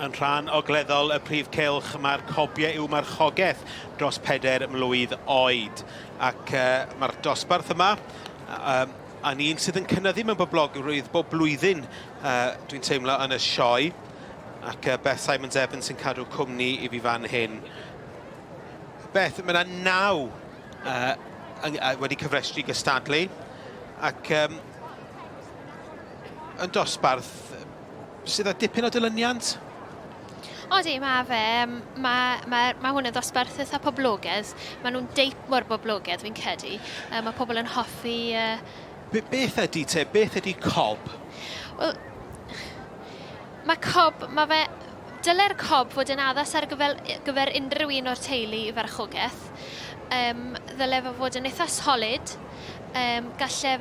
Yn rhan ogleddol y prif cylch, mae'r Cobiau i'w marchogaeth dros 4 mlwydd oed. Ac mae'r dosbarth yma, a ni'n sydd yn cynyddu mewn boblogrwydd bob blwyddyn, dwi'n teimlo, yn y Sioe. Ac Beth Simons Evans sy'n cadw cwmni i fi fan hyn. Beth, mae yna 9 wedi cyfrestru gystadlu. Ac yn dosbarth, sydd â dipyn o dilyniant? Odi, mae fe. Mae hwn yn ddosbarth eitha poblogaidd. Mae nhw'n deip mor boblogaidd, fi'n credu. Mae pobl yn hoffi... Beth ydy te? Beth ydy cob? Wel, mae cob... Dyle'r cob fod yn addas ar gyfer unrhyw un o'r teulu i farchogaeth. Ddyle fe fod yn eitha solid. Galle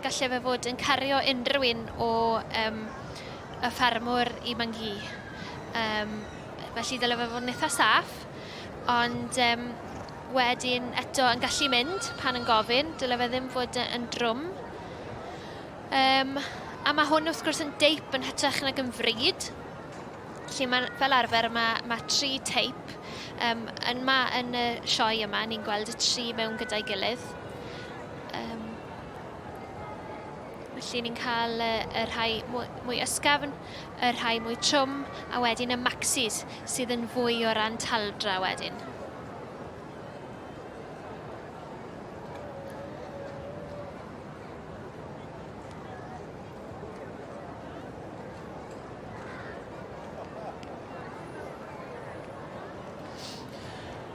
fe fod yn cario unrhyw un o y ffarmwr i mangi. Felly dyle fe fod yn eitha saff, ond wedyn eto yn gallu mynd pan yn gofyn, dyle fe ddim fod yn drwm. A mae hwn wrth gwrs yn deip yn hytrach nag yn fryd. Felly fel arfer mae 3 teip. Yn y sioe yma, ni'n gweld y 3 mewn gyda'i gilydd. Felly ni'n cael y rhai mwy ysgafn, y rhai mwy trwm, a wedyn y maxis sydd yn fwy o ran taldra wedyn.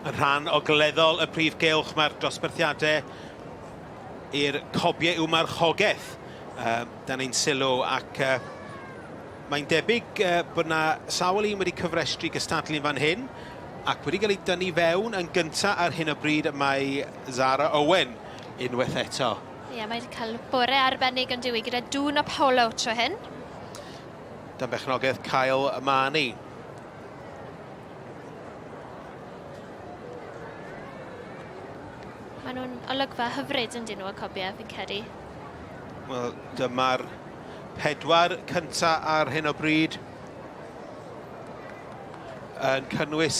Yn rhan ogleddol y prif gylch, mae'r dosbarthiadau i'r Cobiau i'w marchogaeth. Da ni'n sylw ac mae'n debyg bod yna sawl un wedi cyfrestru gystadlu fan hyn ac wedi cael ei dynnu fewn yn gyntaf ar hyn o bryd mae Zara Owen unwaith eto. Ie, mae wedi cael bore arbennig yn diwy gyda dŵn o polo tro hyn. Dan bechnogaeth Kyle Mani. Maen nhw'n olygfa hyfryd yn dyn nhw y Cobiau, fi'n credu. Wel, dyma'r 4 cyntaf ar hyn o bryd yn cynnwys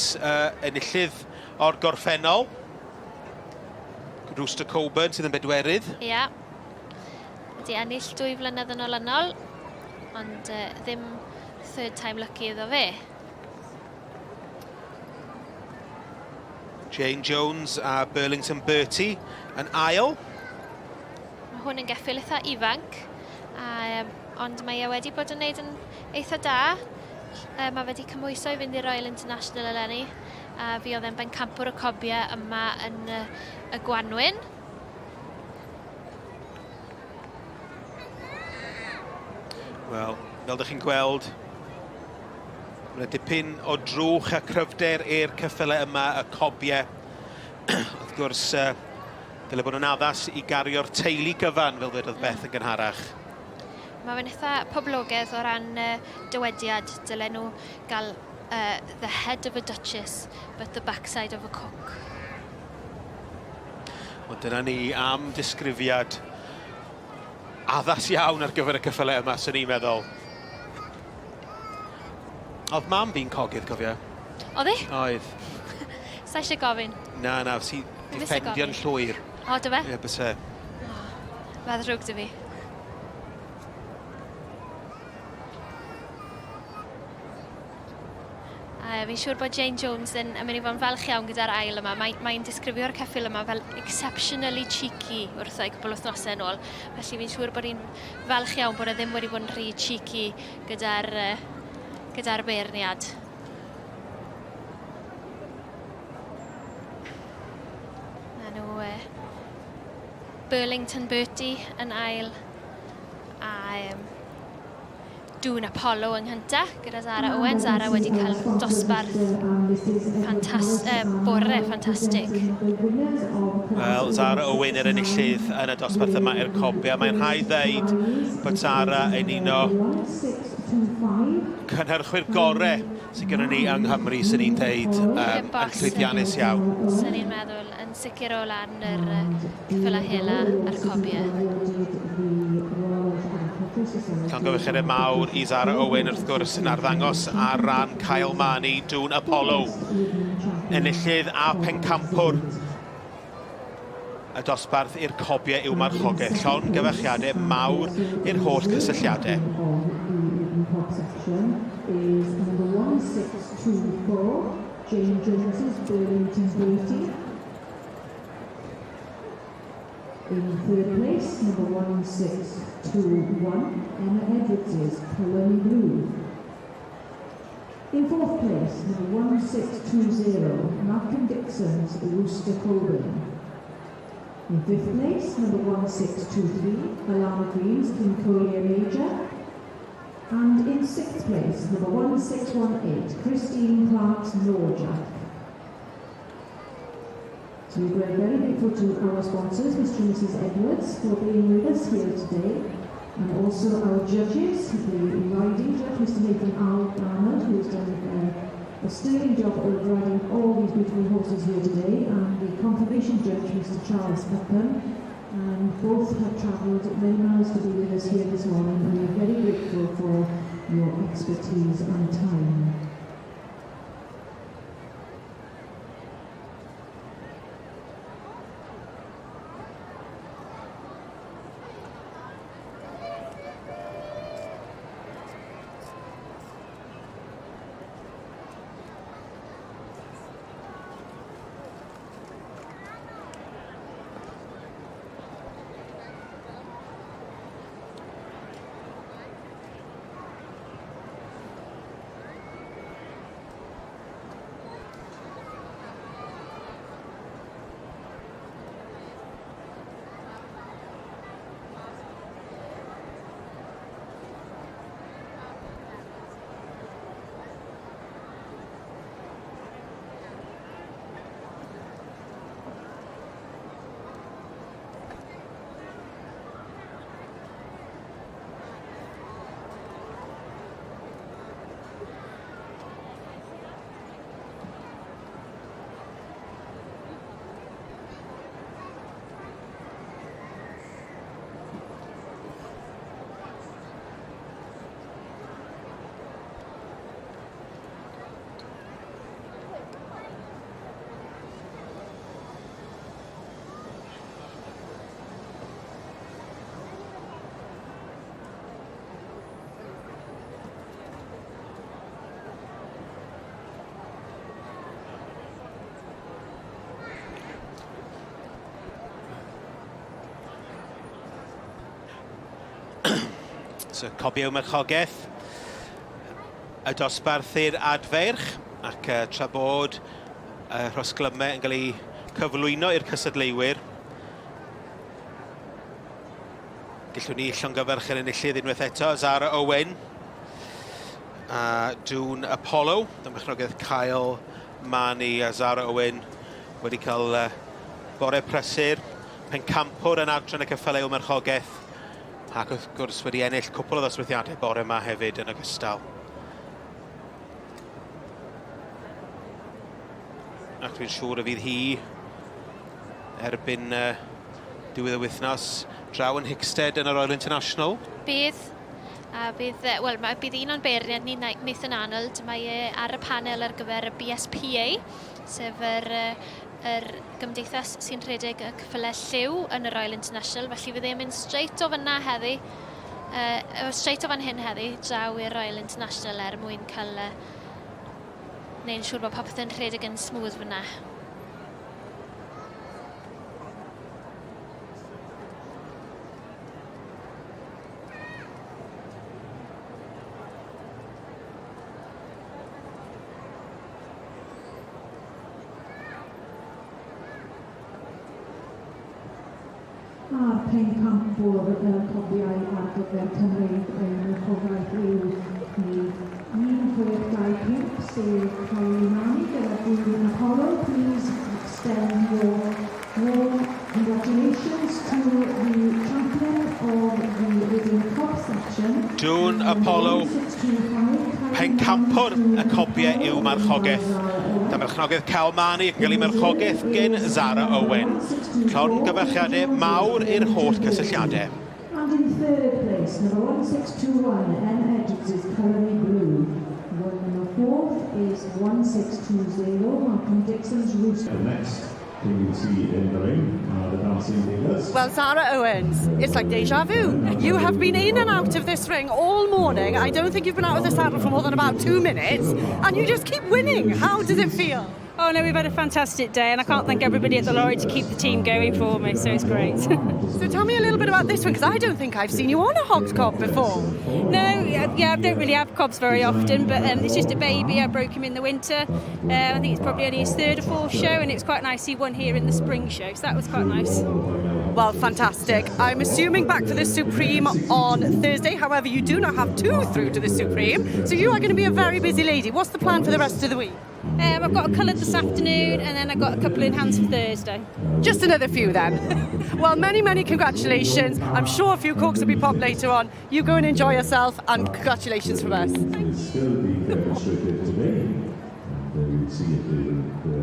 enillydd o'r gorffennol. Rooster Coburn sydd yn bedwerydd. Ia. Wedi ennill 2 flynedd yn olynol, ond ddim third time lucky iddo fe. Jane Jones a Burlington Bertie yn ail. Mae hwn yn geffyl eitha ifanc, ond mae wedi bod yn gwneud yn eitha da. Mae wedi cymwyso i fynd i'r Royal International eleni, a fi oedd e'n bencampwr y Cobiau yma yn y Gwanwyn. Wel, fel ydych chi'n gweld, mae dipyn o drwch a cryfder i'r ceffylau yma y Cobiau. Wrth gwrs, dyle bod nhw'n addas i gario'r teulu gyfan fel dwedodd Beth yn gynharach. Mae fe'n eitha poblogaidd o ran dywediad. Dyle nhw gael the head of a duchess, but the backside of a cook. Wel, dyna ni am disgrifiad addas iawn ar gyfer y ceffylau yma, sy'n ni'n meddwl. Oedd mam fi'n cogydd, cofio? Oedd hi? Oedd. Sa eisiau gofyn? Na, si diffendio'n llwyr. O, dy fe? Ie, byse. Fe ddrwg dy fi. Fi'n siŵr bod Jane Jones yn mynd i fod yn falch iawn gyda'r ail yma. Mae'n disgrifio'r ceffyl yma fel exceptionally cheeky wrtho i cwbl wythnosau yn ôl. Felly fi'n siŵr bod hi'n falch iawn bod e ddim wedi bod yn rhy cheeky gyda'r beirniad. Na nhw Burlington Bertie yn ail, a dŵn Apollo yng Nghynta gyda Zara Owen. Zara wedi cael dosbarth bore ffantastig. Wel, Zara Owen yr enillydd yn y dosbarth yma i'r Cobiau. Mae'n rhaid ddeud bod Zara yn un o cynhyrchwyr gorau sydd gennym ni yng Nghymru, sy'n ni'n deud, yn llwyddiannus iawn. Sy'n ni'n meddwl, yn sicr o lan yr ceffylau hela a'r Cobiau. Llongyfarchiadau mawr i Zara Owen wrth gwrs yn arddangos ar ran Kyle Mani, dŵn Apollo. Enillydd a pencampwr y dosbarth i'r Cobiau i'w marchogaeth. Llongyfarchiadau mawr i'r holl cysylltiadau. In third place, number 1621, Emma Edwards, Polony Blue. In fourth place, number 1620, Malcolm Dixon's Rooster Cobiau. In fifth place, number 1623, Alana Green's Kincolia Major. And in sixth place, number 1618, Christine Clark's Norjack. So we're very grateful to our sponsors, Mr. and Mrs. Edwards, for being with us here today, and also our judges, the riding judge, Mr. Nathan Arnold, who's done a sterling job of riding all these beautiful horses here today, and the confirmation judge, Mr. Charles Peckham, and both have travelled many miles to be with us here this morning, and we're very grateful for your expertise and time. So, Cobiau marchogaeth, y dosbarth i'r adferch, ac tra bod rhosglymau yn cael ei cyflwyno i'r cysadleuwyr. Gallwn ni llongyfarch yr enillydd unwaith eto, Zara Owen, a dŵn Apollo, marchogaeth Kyle Mani a Zara Owen wedi cael bore prysur, pencampwr yn adran y ceffylau i'w marchogaeth, ac wrth gwrs wedi ennill cwpl o ddosbarthiadau bore yma hefyd yn ogystal. Ac dwi'n siŵr y fydd hi erbyn diwedd y wythnos draw yn Hickstead yn y Royal International. Bydd. Wel, bydd un o'n beirniad ni, Nathan Arnold, mae ar y panel ar gyfer y BSPA, sef yr gymdeithas sy'n rhedeg y cyffylau lliw yn y Royal International, felly fydd e'n mynd straight o fanna heddi, straight o fan hyn heddi, draw i'r Royal International mwyn cael neu'n siŵr bod popeth yn rhedeg yn smooth fanna. A'r pencampwr Cobiau ar gyfer Cymreig yn y chofaeth yw ni 1625, sef Kyle Mani gyda dŵn Apollo. Please extend your warm congratulations to the champion of the Ridden Cobs section. Dŵn Apollo, pencampwr y Cobiau i'w marchogaeth. Da marchogaeth Kyle Mani yn cael ei marchogaeth gen Zara Owen. Llongyfarchiadau mawr i'r holl cysylltiadau. And in third place, race, number 1621, N. Edwards' Colonie Blue. Number 4 is 1620, Malcolm Dixon's Rooster. Next, who you see in the ring are the dancing leaders. Well, Sarah Owens, it's like deja vu. You have been in and out of this ring all morning. I don't think you've been out of the saddle for more than about 2 minutes, and you just keep winning. How does it feel? Oh no, we've had a fantastic day, and I can't thank everybody at the lorry to keep the team going for me, so it's great. So tell me a little bit about this one, because I don't think I've seen you on a hogs cob before. No, I don't really have cobs very often, but it's just a baby. I broke him in the winter. I think it's probably only his 3rd or 4th show, and it was quite nice. He won here in the spring show, so that was quite nice. Well, fantastic. I'm assuming back to the Supreme on Thursday. However, you do not have 2 through to the Supreme, so you are going to be a very busy lady. What's the plan for the rest of the week? I've got a coloured this afternoon, and then I've got a couple in hands for Thursday. Just another few then. Well, many, many congratulations. I'm sure a few corks will be popped later on. You go and enjoy yourself, and congratulations from us. Will still be demonstrated today. And you see it in the